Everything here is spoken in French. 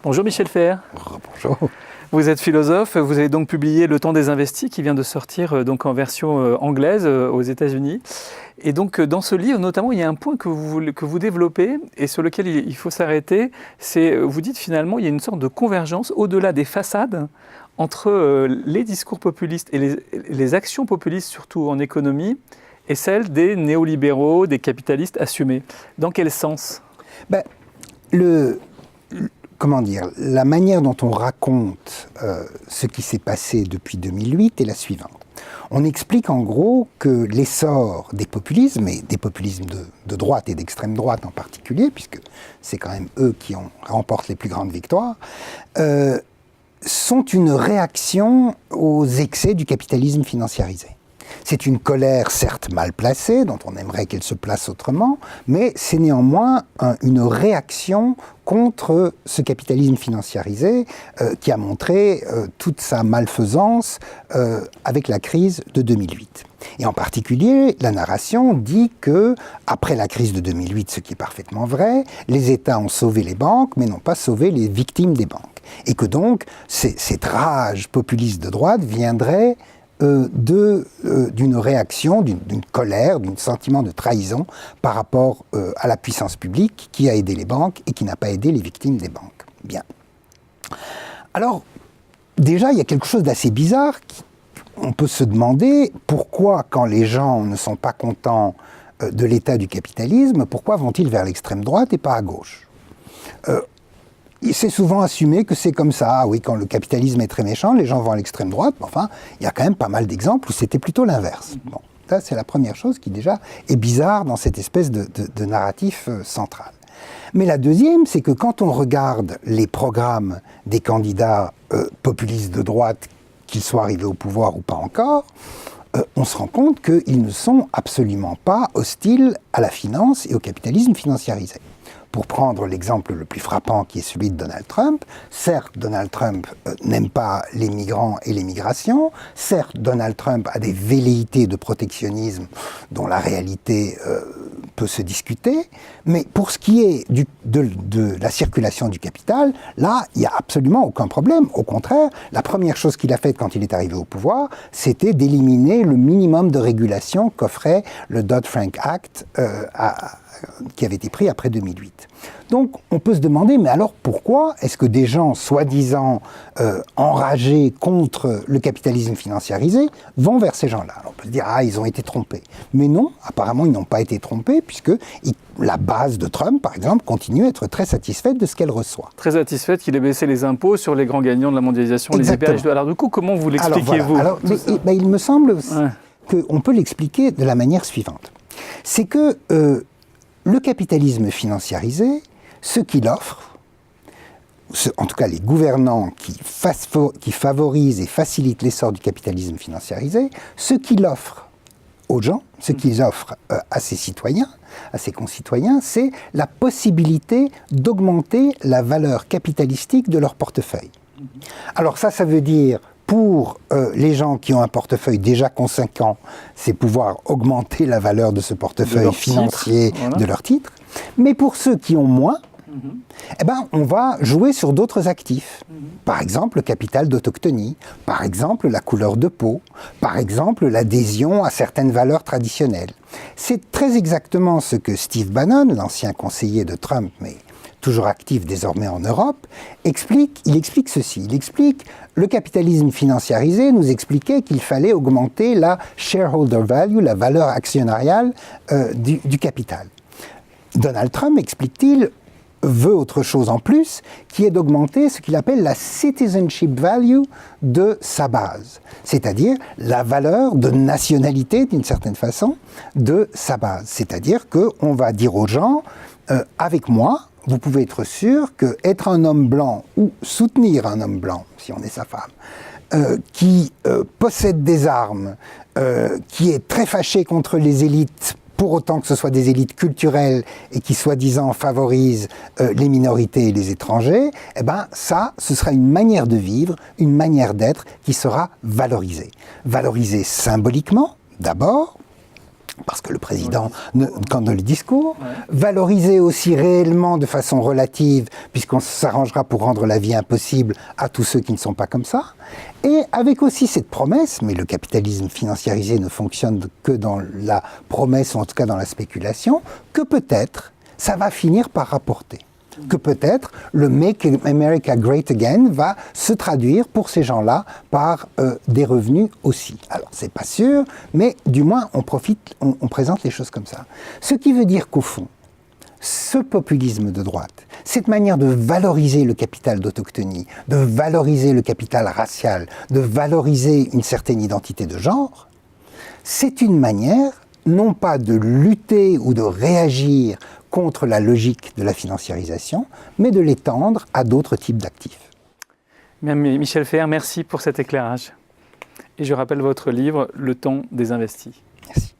Bonjour Michel Fer. Bonjour. Vous êtes philosophe, vous avez donc publié Le Temps des investis qui vient de sortir donc en version anglaise aux États-Unis. Et donc dans ce livre notamment il y a un point que vous développez et sur lequel il faut s'arrêter, c'est vous dites finalement il y a une sorte de convergence au-delà des façades entre les discours populistes et les actions populistes surtout en économie et celles des néolibéraux, des capitalistes assumés. Dans quel sens ? La manière dont on raconte ce qui s'est passé depuis 2008 est la suivante. On explique en gros que l'essor des populismes, et des populismes de droite et d'extrême droite en particulier, puisque c'est quand même eux qui remportent les plus grandes victoires, sont une réaction aux excès du capitalisme financiarisé. C'est une colère certes mal placée, dont on aimerait qu'elle se place autrement, mais c'est néanmoins une réaction contre ce capitalisme financiarisé qui a montré toute sa malfaisance avec la crise de 2008. Et en particulier, la narration dit que, après la crise de 2008, ce qui est parfaitement vrai, les États ont sauvé les banques, mais n'ont pas sauvé les victimes des banques. Et que donc, cette rage populiste de droite viendrait d'une réaction, d'une colère, d'un sentiment de trahison par rapport à la puissance publique qui a aidé les banques et qui n'a pas aidé les victimes des banques. Bien. Alors, déjà, il y a quelque chose d'assez bizarre. On peut se demander pourquoi, quand les gens ne sont pas contents de l'état du capitalisme, pourquoi vont-ils vers l'extrême droite et pas à gauche ? C'est souvent assumé que c'est comme ça. Oui, quand le capitalisme est très méchant, les gens vont à l'extrême droite. Enfin, il y a quand même pas mal d'exemples où c'était plutôt l'inverse. Bon, ça, c'est la première chose qui, déjà, est bizarre dans cette espèce de narratif central. Mais la deuxième, c'est que quand on regarde les programmes des candidats populistes de droite, qu'ils soient arrivés au pouvoir ou pas encore, on se rend compte qu'ils ne sont absolument pas hostiles à la finance et au capitalisme financiarisé. Pour prendre l'exemple le plus frappant qui est celui de Donald Trump, certes, Donald Trump n'aime pas les migrants et les migrations, certes, Donald Trump a des velléités de protectionnisme dont la réalité peut se discuter, mais pour ce qui est de la circulation du capital, là, il n'y a absolument aucun problème. Au contraire, la première chose qu'il a faite quand il est arrivé au pouvoir, c'était d'éliminer le minimum de régulation qu'offrait le Dodd-Frank Act qui avait été pris après 2008. Donc, on peut se demander, mais alors pourquoi est-ce que des gens soi-disant enragés contre le capitalisme financiarisé vont vers ces gens-là ? Alors, on peut se dire, ils ont été trompés. Mais non, apparemment, ils n'ont pas été trompés, puisque la base de Trump, par exemple, continue à être très satisfaite de ce qu'elle reçoit. Très satisfaite qu'il ait baissé les impôts sur les grands gagnants de la mondialisation, Exactement. les hyper. Alors du coup, comment vous l'expliquez-vous ? Il me semble qu'on peut l'expliquer de la manière suivante. C'est que le capitalisme financiarisé, ce qu'il offre, en tout cas les gouvernants qui favorisent et facilitent l'essor du capitalisme financiarisé, ce qu'il offre aux gens, ce qu'ils offrent à ses citoyens, à ses concitoyens, c'est la possibilité d'augmenter la valeur capitalistique de leur portefeuille. Alors ça veut dire, pour les gens qui ont un portefeuille déjà conséquent, c'est pouvoir augmenter la valeur de ce portefeuille financier de leur titre. Mais pour ceux qui ont moins, on va jouer sur d'autres actifs. Par exemple, le capital d'autochtonie, par exemple, la couleur de peau, par exemple, l'adhésion à certaines valeurs traditionnelles. C'est très exactement ce que Steve Bannon, l'ancien conseiller de Trump, mais toujours actif désormais en Europe, explique ceci. Il explique, le capitalisme financiarisé nous expliquait qu'il fallait augmenter la shareholder value, la valeur actionnariale du capital. Donald Trump, explique-t-il, veut autre chose en plus, qui est d'augmenter ce qu'il appelle la citizenship value de sa base, c'est-à-dire la valeur de nationalité, d'une certaine façon, de sa base. C'est-à-dire qu'on va dire aux gens, avec moi, vous pouvez être sûr qu'être un homme blanc ou soutenir un homme blanc, si on est sa femme, qui possède des armes, qui est très fâché contre les élites, pour autant que ce soit des élites culturelles et qui, soi-disant, favorisent les minorités et les étrangers, ce sera une manière de vivre, une manière d'être qui sera valorisée. Valorisée symboliquement, d'abord, parce que le président, quand dans le discours, valoriser aussi réellement de façon relative, puisqu'on s'arrangera pour rendre la vie impossible à tous ceux qui ne sont pas comme ça, et avec aussi cette promesse, mais le capitalisme financiarisé ne fonctionne que dans la promesse, ou en tout cas dans la spéculation, que peut-être ça va finir par rapporter. Que peut-être le Make America Great Again va se traduire pour ces gens-là par des revenus aussi. Alors, c'est pas sûr, mais du moins, on présente les choses comme ça. Ce qui veut dire qu'au fond, ce populisme de droite, cette manière de valoriser le capital d'autochtonie, de valoriser le capital racial, de valoriser une certaine identité de genre, c'est une manière, non pas de lutter ou de réagir contre la logique de la financiarisation, mais de l'étendre à d'autres types d'actifs. Michel Feher, merci pour cet éclairage. Et je rappelle votre livre, Le temps des investis. Merci.